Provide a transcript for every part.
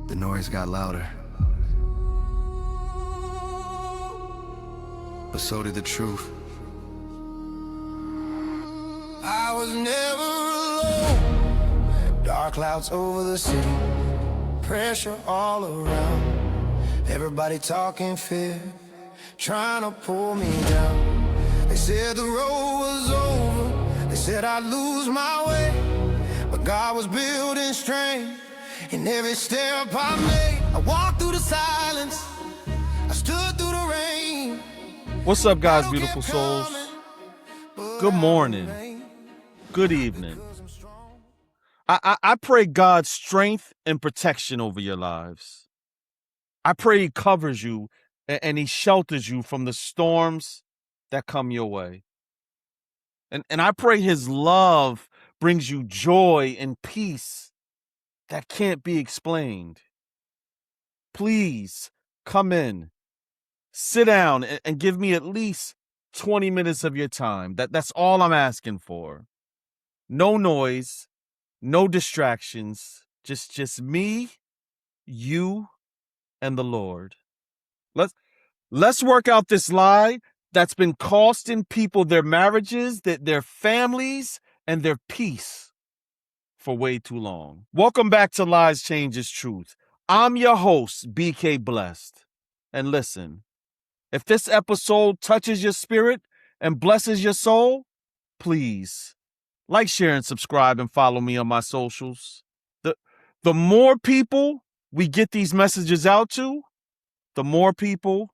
The noise got louder. But so did the truth. I was never alone. Dark clouds over the city. Pressure all around. Everybody talking fear, trying to pull me down. They said the road was over. They said I'd lose my way. But God was building strength in every step I made. I walked through the silence. I stood through the rain. What's up, guys, beautiful souls? Good morning. Good evening. I pray God's strength and protection over your lives. I pray He covers you and He shelters you from the storms that come your way. And I pray His love brings you joy and peace that can't be explained. Please come in, sit down, and give me at least 20 minutes of your time. That's all I'm asking for. No noise, no distractions, just me, you, and the Lord. Let's work out this lie that's been costing people their marriages, their families, and their peace for way too long. Welcome back to Lies Changes Truth. I'm your host, BK Blessed. And listen, if this episode touches your spirit and blesses your soul, please like, share, and subscribe, and follow me on my socials. The more people we get these messages out to, the more people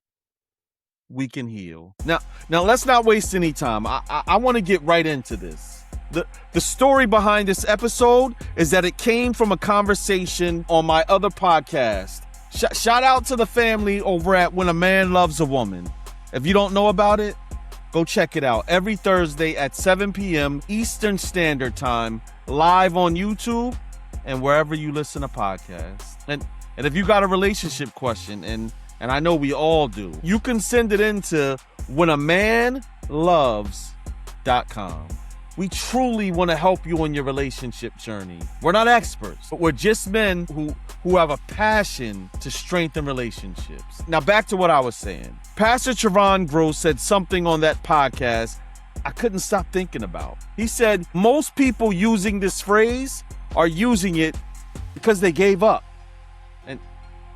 we can heal. Now let's not waste any time. I want to get right into this. The story behind this episode is that it came from a conversation on my other podcast. Shout out to the family over at When a Man Loves a Woman. If you don't know about it, go check it out. Every Thursday at 7 p.m. Eastern Standard Time, live on YouTube and wherever you listen to podcasts. And if you got a relationship question, and I know we all do, you can send it into whenamanloves.com. We truly want to help you on your relationship journey. We're not experts, but we're just men who have a passion to strengthen relationships. Now back to what I was saying. Pastor Trevon Gross said something on that podcast I couldn't stop thinking about. He said, most people using this phrase are using it because they gave up. And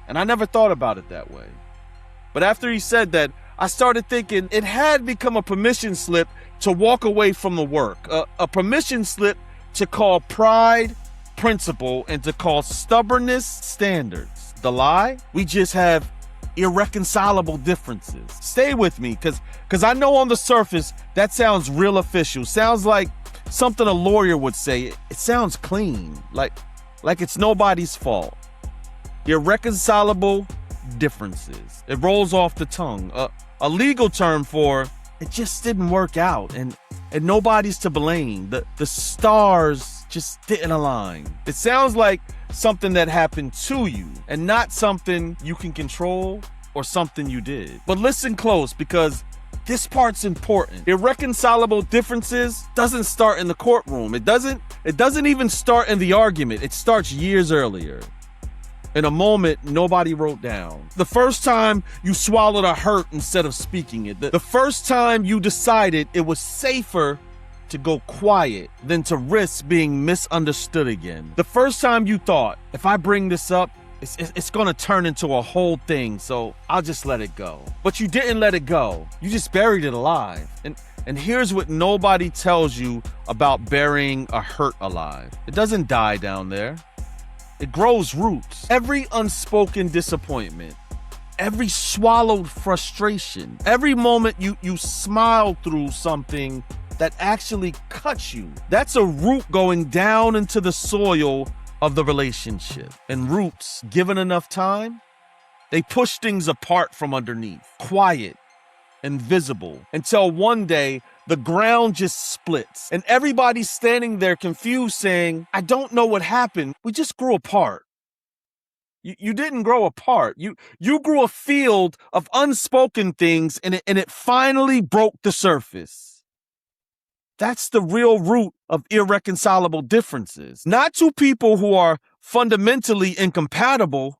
I never thought about it that way. But after he said that, I started thinking it had become a permission slip to walk away from the work, a permission slip to call pride principle and to call stubbornness standards. The lie? We just have irreconcilable differences. Stay with me, because I know on the surface that sounds real official. Sounds like something a lawyer would say. It sounds clean, like it's nobody's fault. Irreconcilable differences. It rolls off the tongue. A legal term for it just didn't work out, and nobody's to blame. The stars just didn't align. It sounds like something that happened to you and not something you can control or something you did. But listen close, because this part's important. Irreconcilable differences doesn't start in the courtroom. It doesn't even start in the argument. It starts years earlier. In a moment nobody wrote down. The first time you swallowed a hurt instead of speaking it. The first time you decided it was safer to go quiet than to risk being misunderstood again. The first time you thought, if I bring this up, it's gonna turn into a whole thing, so I'll just let it go. But you didn't let it go. You just buried it alive. And here's what nobody tells you about burying a hurt alive. It doesn't die down there. It grows roots. Every unspoken disappointment, every swallowed frustration, every moment you smile through something that actually cuts you, that's a root going down into the soil of the relationship. And roots, given enough time, they push things apart from underneath, quiet, invisible, until one day the ground just splits and everybody's standing there confused saying, I don't know what happened. We just grew apart. You didn't grow apart. You grew a field of unspoken things, and it finally broke the surface. That's the real root of irreconcilable differences. Not two people who are fundamentally incompatible,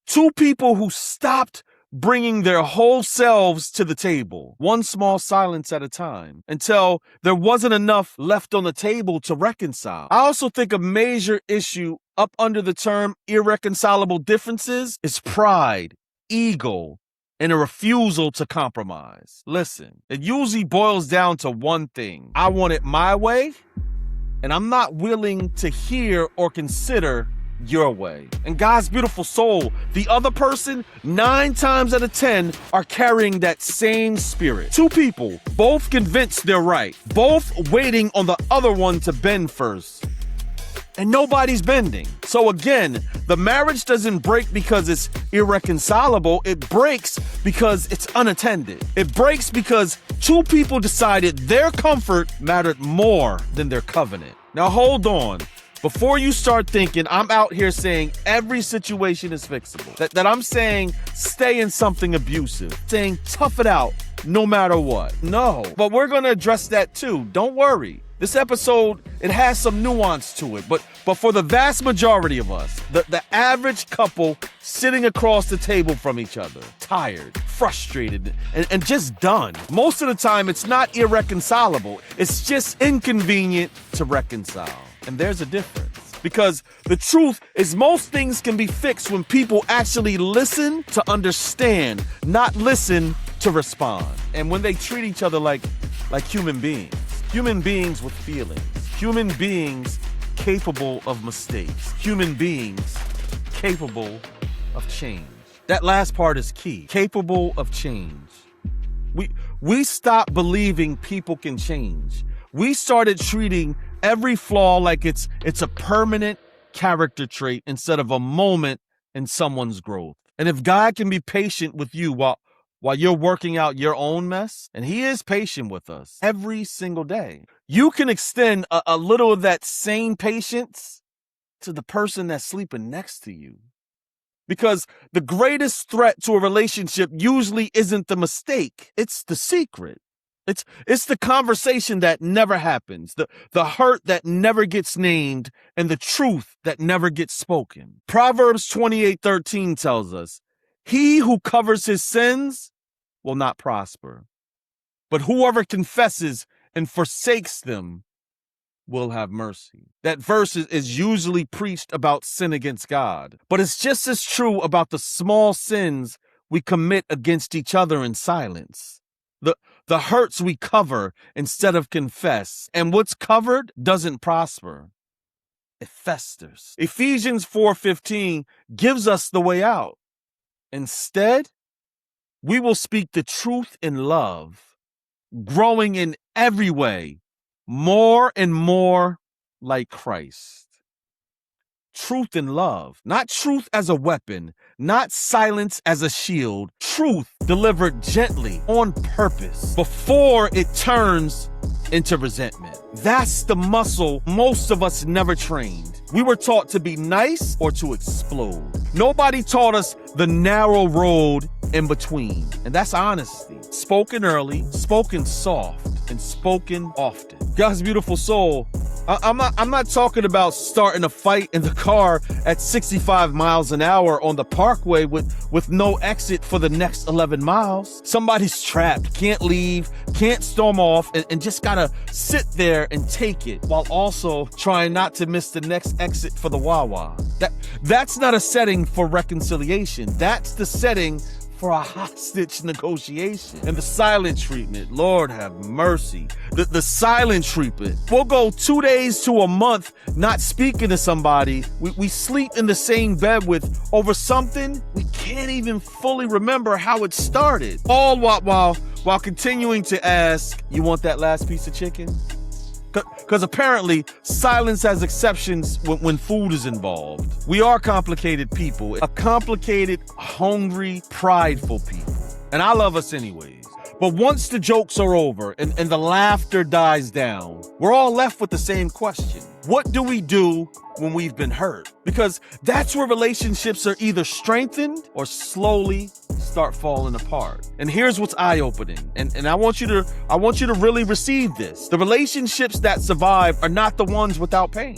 Two people who stopped bringing their whole selves to the table, one small silence at a time, until there wasn't enough left on the table to reconcile. I also think a major issue up under the term irreconcilable differences is pride, ego, and a refusal to compromise. Listen, it usually boils down to one thing. I want it my way, and I'm not willing to hear or consider your way. And God's beautiful soul, the other person, 9 times out of 10, are carrying that same spirit. Two people, both convinced they're right, both waiting on the other one to bend first. And nobody's bending. So again, the marriage doesn't break because it's irreconcilable. It breaks because it's unattended. It breaks because two people decided their comfort mattered more than their covenant. Now hold on. Before you start thinking I'm out here saying every situation is fixable, that I'm saying stay in something abusive, saying tough it out no matter what. No, but we're going to address that too. Don't worry. This episode, it has some nuance to it, but for the vast majority of us, the average couple sitting across the table from each other, tired, frustrated, and just done. Most of the time, it's not irreconcilable. It's just inconvenient to reconcile. And there's a difference. Because the truth is most things can be fixed when people actually listen to understand, not listen to respond. And when they treat each other like human beings with feelings, human beings capable of mistakes, human beings capable of change. That last part is key. Capable of change. We stopped believing people can change. We started treating every flaw like it's a permanent character trait instead of a moment in someone's growth. And if God can be patient with you while you're working out your own mess, and he is patient with us every single day, you can extend a little of that same patience to the person that's sleeping next to you. Because the greatest threat to a relationship usually isn't the mistake, it's the secret. It's the conversation that never happens, the hurt that never gets named, and the truth that never gets spoken. Proverbs 28:13 tells us, he who covers his sins will not prosper, but whoever confesses and forsakes them will have mercy. That verse is usually preached about sin against God, but it's just as true about the small sins we commit against each other in silence. The hurts we cover instead of confess. And what's covered doesn't prosper. It festers. Ephesians 4:15 gives us the way out. Instead, we will speak the truth in love, growing in every way, more and more like Christ. Truth in love, not truth as a weapon, not silence as a shield. Truth delivered gently, on purpose, before it turns into resentment. That's the muscle most of us never trained. We were taught to be nice or to explode. Nobody taught us the narrow road in between. And that's honesty. Spoken early, spoken soft, and spoken often. God's beautiful soul, I'm not talking about starting a fight in the car at 65 miles an hour on the parkway with no exit for the next 11 miles. Somebody's trapped, can't leave, can't storm off, and just gotta sit there and take it while also trying not to miss the next exit for the Wawa. That's not a setting for reconciliation. That's the setting for a hostage negotiation. And the silent treatment, Lord have mercy. The silent treatment. We'll go 2 days to a month not speaking to somebody we sleep in the same bed with over something we can't even fully remember how it started. All while continuing to ask, you want that last piece of chicken? Because apparently silence has exceptions when food is involved. We are complicated people, a complicated, hungry, prideful people. And I love us anyways. But once the jokes are over and the laughter dies down, we're all left with the same question. What do we do when we've been hurt? Because that's where relationships are either strengthened or slowly start falling apart. And here's what's eye-opening. And I want you to really receive this. The relationships that survive are not the ones without pain.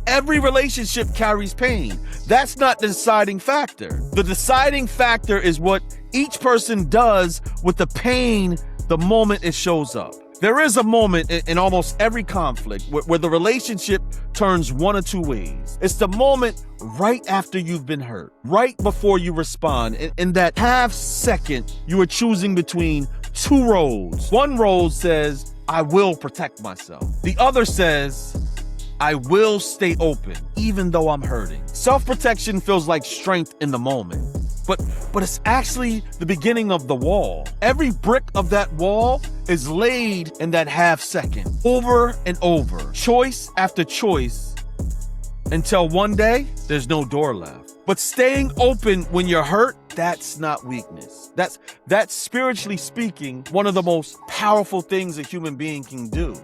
Every relationship carries pain. That's not the deciding factor. The deciding factor is what each person does with the pain the moment it shows up. There is a moment in almost every conflict where the relationship turns one of two ways. It's the moment right after you've been hurt, right before you respond. In that half second, you are choosing between two roads. One road says, I will protect myself. The other says, I will stay open, even though I'm hurting. Self-protection feels like strength in the moment, but it's actually the beginning of the wall. Every brick of that wall is laid in that half second, over and over, choice after choice, until one day, there's no door left. But staying open when you're hurt, that's not weakness. That's spiritually speaking, one of the most powerful things a human being can do.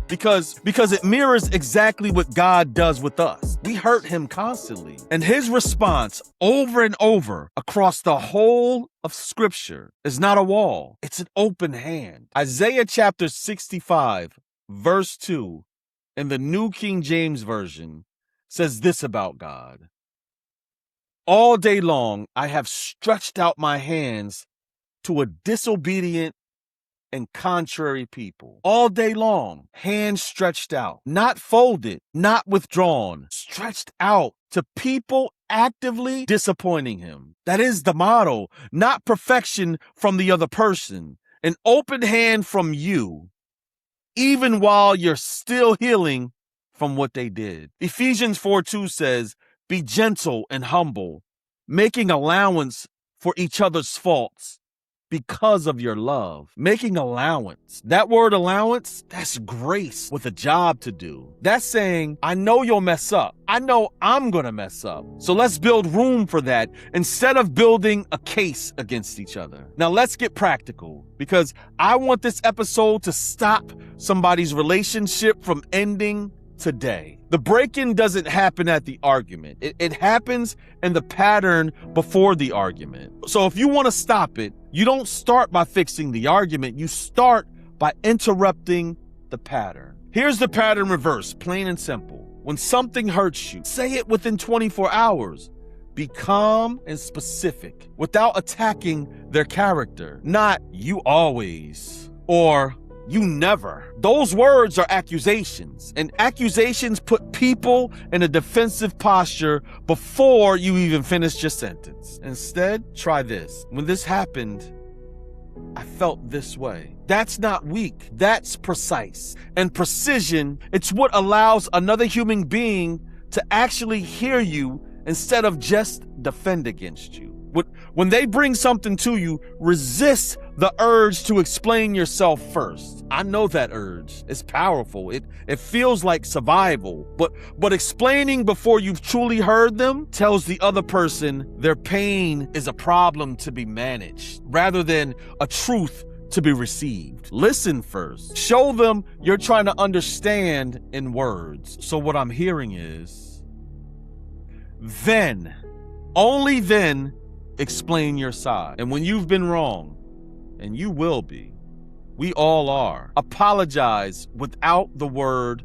Because it mirrors exactly what God does with us. We hurt him constantly. And his response over and over across the whole of Scripture is not a wall. It's an open hand. Isaiah chapter 65, verse 2, in the New King James Version, says this about God. All day long I have stretched out my hands to a disobedient and contrary people. All day long, hands stretched out, not folded, not withdrawn, stretched out to people actively disappointing him. That is the motto, not perfection from the other person. An open hand from you, even while you're still healing from what they did. Ephesians 4:2 says, be gentle and humble, making allowance for each other's faults because of your love. Making allowance. That word allowance, that's grace with a job to do. That's saying, I know you'll mess up. I know I'm gonna mess up. So let's build room for that instead of building a case against each other. Now let's get practical, because I want this episode to stop somebody's relationship from ending today. The break-in doesn't happen at the argument. It happens in the pattern before the argument. So if you want to stop it, you don't start by fixing the argument. You start by interrupting the pattern. Here's the pattern reverse, plain and simple. When something hurts you, say it within 24 hours. Be calm and specific without attacking their character. Not you always or you never. Those words are accusations, and accusations put people in a defensive posture before you even finish your sentence. Instead, try this. When this happened, I felt this way. That's not weak. That's precise. And precision, it's what allows another human being to actually hear you instead of just defend against you. When they bring something to you, resist the urge to explain yourself first. I know that urge. It's powerful. It feels like survival. But explaining before you've truly heard them tells the other person their pain is a problem to be managed rather than a truth to be received. Listen first. Show them you're trying to understand in words. So what I'm hearing is, then, only then, explain your side. And when you've been wrong, and you will be, we all are, apologize without the word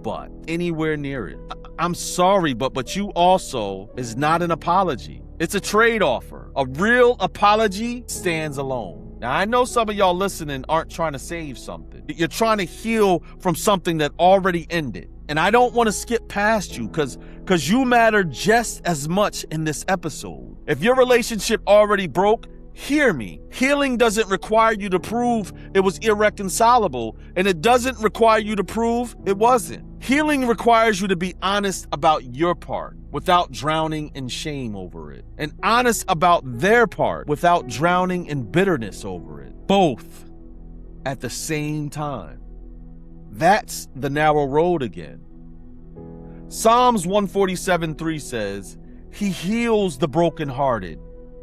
but anywhere near it. I'm sorry, but you also is not an apology. It's a trade offer. A real apology stands alone. Now, I know some of y'all listening aren't trying to save something. You're trying to heal from something that already ended. And I don't want to skip past you because you matter just as much in this episode. If your relationship already broke, hear me. Healing doesn't require you to prove it was irreconcilable, and it doesn't require you to prove it wasn't. Healing requires you to be honest about your part without drowning in shame over it, and honest about their part without drowning in bitterness over it. Both at the same time. That's the narrow road again. Psalms 147:3 says, He heals the brokenhearted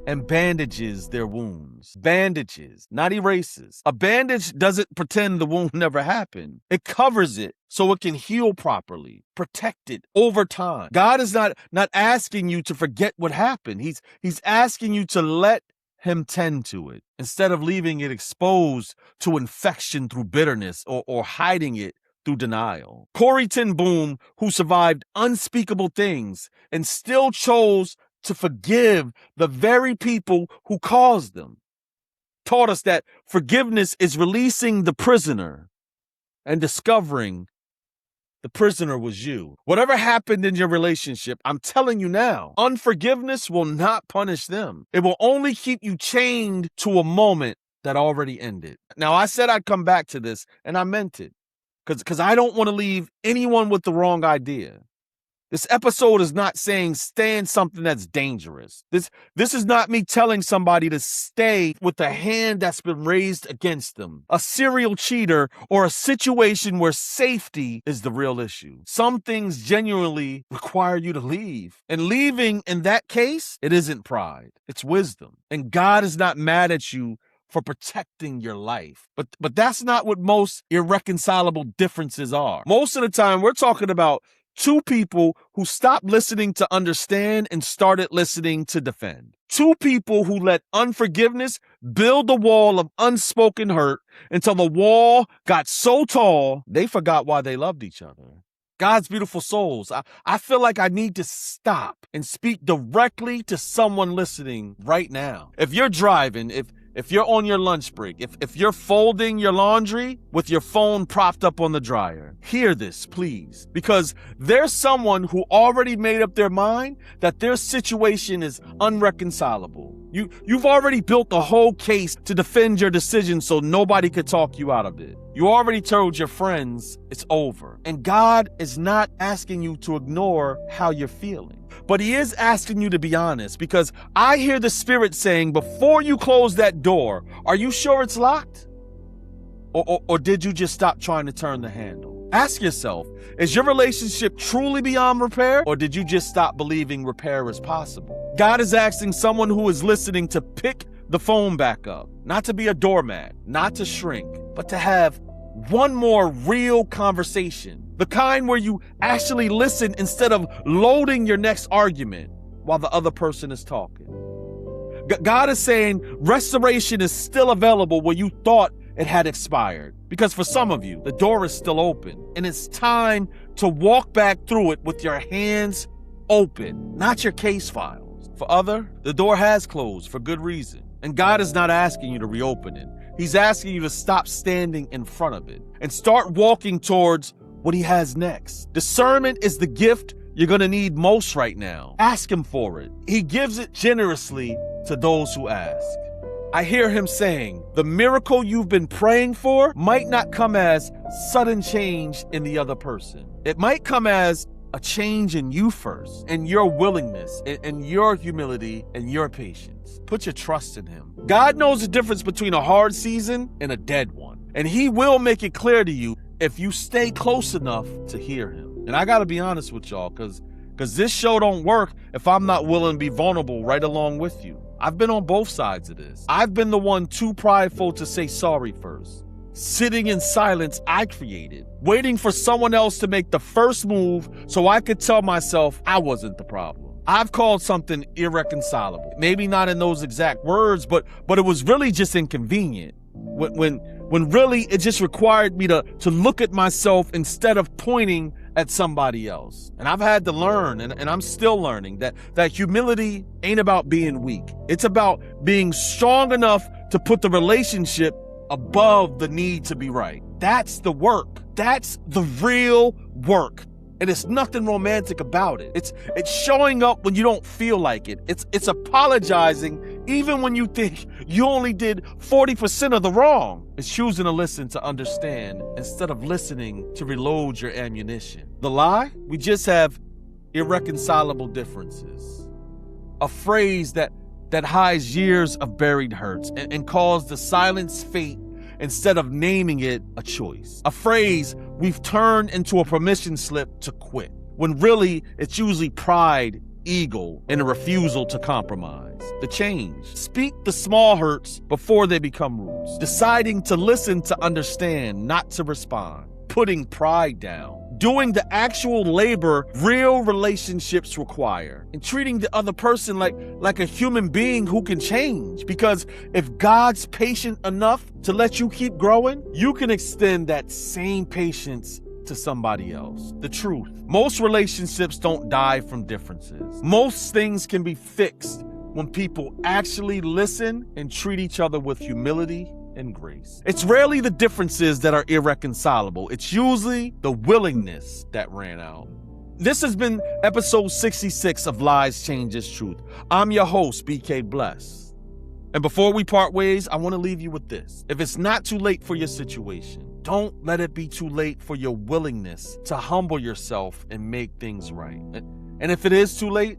and bandages their wounds. Bandages, not erases. A bandage doesn't pretend the wound never happened. It covers it so it can heal properly, protect it over time. God is not asking you to forget what happened. He's asking you to let him tend to it instead of leaving it exposed to infection through bitterness or hiding it through denial. Corrie ten Boom, who survived unspeakable things and still chose to forgive the very people who caused them, taught us that forgiveness is releasing the prisoner and discovering the prisoner was you. Whatever happened in your relationship, I'm telling you now, unforgiveness will not punish them. It will only keep you chained to a moment that already ended. Now, I said I'd come back to this, and I meant it, because I don't want to leave anyone with the wrong idea. This episode is not saying stay in something that's dangerous. This is not me telling somebody to stay with a hand that's been raised against them, a serial cheater, or a situation where safety is the real issue. Some things genuinely require you to leave. And leaving in that case, it isn't pride, it's wisdom. And God is not mad at you for protecting your life. But that's not what most irreconcilable differences are. Most of the time, we're talking about two people who stopped listening to understand and started listening to defend. Two people who let unforgiveness build a wall of unspoken hurt until the wall got so tall, they forgot why they loved each other. God's beautiful souls, I feel like I need to stop and speak directly to someone listening right now. If you're driving, if you're on your lunch break, if you're folding your laundry with your phone propped up on the dryer, hear this, please. Because there's someone who already made up their mind that their situation is unreconcilable. You've already built a whole case to defend your decision so nobody could talk you out of it. You already told your friends it's over. And God is not asking you to ignore how you're feeling. But he is asking you to be honest, because I hear the Spirit saying, before you close that door, are you sure it's locked? Or did you just stop trying to turn the handle? Ask yourself, is your relationship truly beyond repair, or did you just stop believing repair is possible? God is asking someone who is listening to pick the phone back up, not to be a doormat, not to shrink, but to have one more real conversation. The kind where you actually listen instead of loading your next argument while the other person is talking. God is saying restoration is still available where you thought it had expired. Because for some of you, the door is still open, and it's time to walk back through it with your hands open, not your case files. For other, the door has closed for good reason. And God is not asking you to reopen it. He's asking you to stop standing in front of it and start walking towards what he has next. Discernment is the gift you're going to need most right now. Ask him for it. He gives it generously to those who ask. I hear him saying, the miracle you've been praying for might not come as sudden change in the other person. It might come as a change in you first, and your willingness, and your humility, and your patience. Put your trust in him. God knows the difference between a hard season and a dead one, and he will make it clear to you if you stay close enough to hear him. And I gotta be honest with y'all, because this show don't work if I'm not willing to be vulnerable right along with you. I've been on both sides of this. I've been the one too prideful to say sorry first. Sitting in silence I created, waiting for someone else to make the first move so I could tell myself I wasn't the problem. I've called something irreconcilable. Maybe not in those exact words, but it was really just inconvenient. When really it just required me to look at myself instead of pointing at somebody else. And I've had to learn, and I'm still learning, that humility ain't about being weak. It's about being strong enough to put the relationship above the need to be right. That's the work. That's the real work. And it's nothing romantic about it. It's showing up when you don't feel like it. It's apologizing even when you think you only did 40% of the wrong. It's choosing to listen to understand instead of listening to reload your ammunition. The lie? We just have irreconcilable differences. A phrase that hides years of buried hurts and calls the silence fate instead of naming it a choice. A phrase we've turned into a permission slip to quit, when really it's usually pride, ego, and a refusal to compromise. The change. Speak the small hurts before they become roots. Deciding to listen to understand, not to respond. Putting pride down. Doing the actual labor real relationships require, and treating the other person like a human being who can change. Because if God's patient enough to let you keep growing, you can extend that same patience to somebody else. The truth. Most relationships don't die from differences. Most things can be fixed when people actually listen and treat each other with humility and grace. It's rarely the differences that are irreconcilable. It's usually the willingness that ran out. This has been episode 66 of Lies Changes Truth. I'm your host, BK Bless. And before we part ways, I want to leave you with this. If it's not too late for your situation, don't let it be too late for your willingness to humble yourself and make things right. And if it is too late,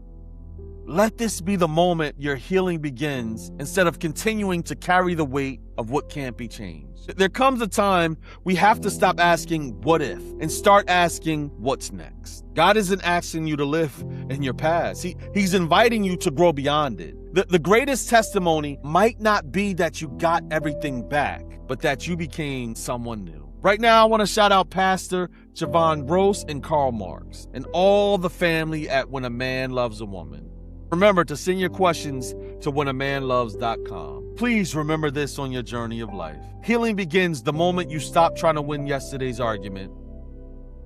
let this be the moment your healing begins instead of continuing to carry the weight of what can't be changed. There comes a time we have to stop asking what if and start asking what's next. God isn't asking you to live in your past. He's inviting you to grow beyond it. The greatest testimony might not be that you got everything back, but that you became someone new. Right now, I want to shout out Pastor Javon Gross and Karl Marx and all the family at When a Man Loves a Woman. Remember to send your questions to whenamanloves.com. Please remember this on your journey of life. Healing begins the moment you stop trying to win yesterday's argument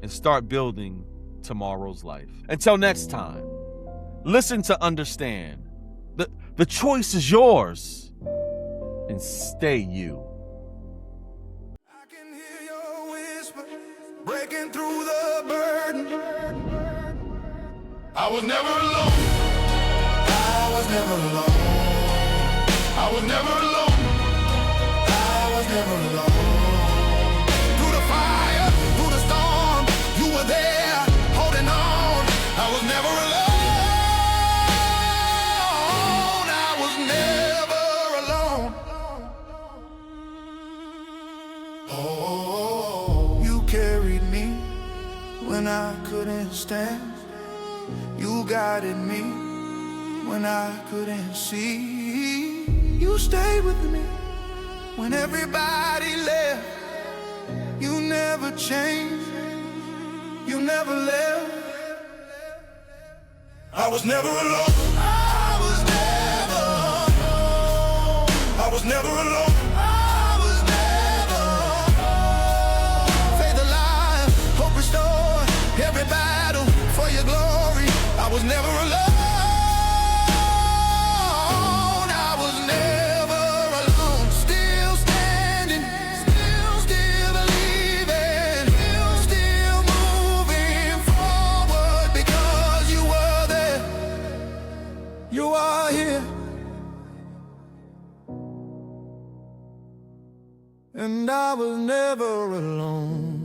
and start building tomorrow's life. Until next time, listen to understand. The choice is yours, and stay you. I can hear your whisper breaking through the burden. I was never alone. I was never alone. I was never alone. I was never alone. Through the fire, through the storm, you were there, holding on. I was never alone. I was never alone. Oh, you carried me when I couldn't stand. You guided me when I couldn't see. You stayed with me when everybody left. You never changed. You never left. I was never alone. I was never alone. I was never alone. I was never alone. Faith alive, hope restored, every battle for your glory. I was never alone. I was never alone. Still standing, still believing, still moving forward because you were there. You are here. And I was never alone.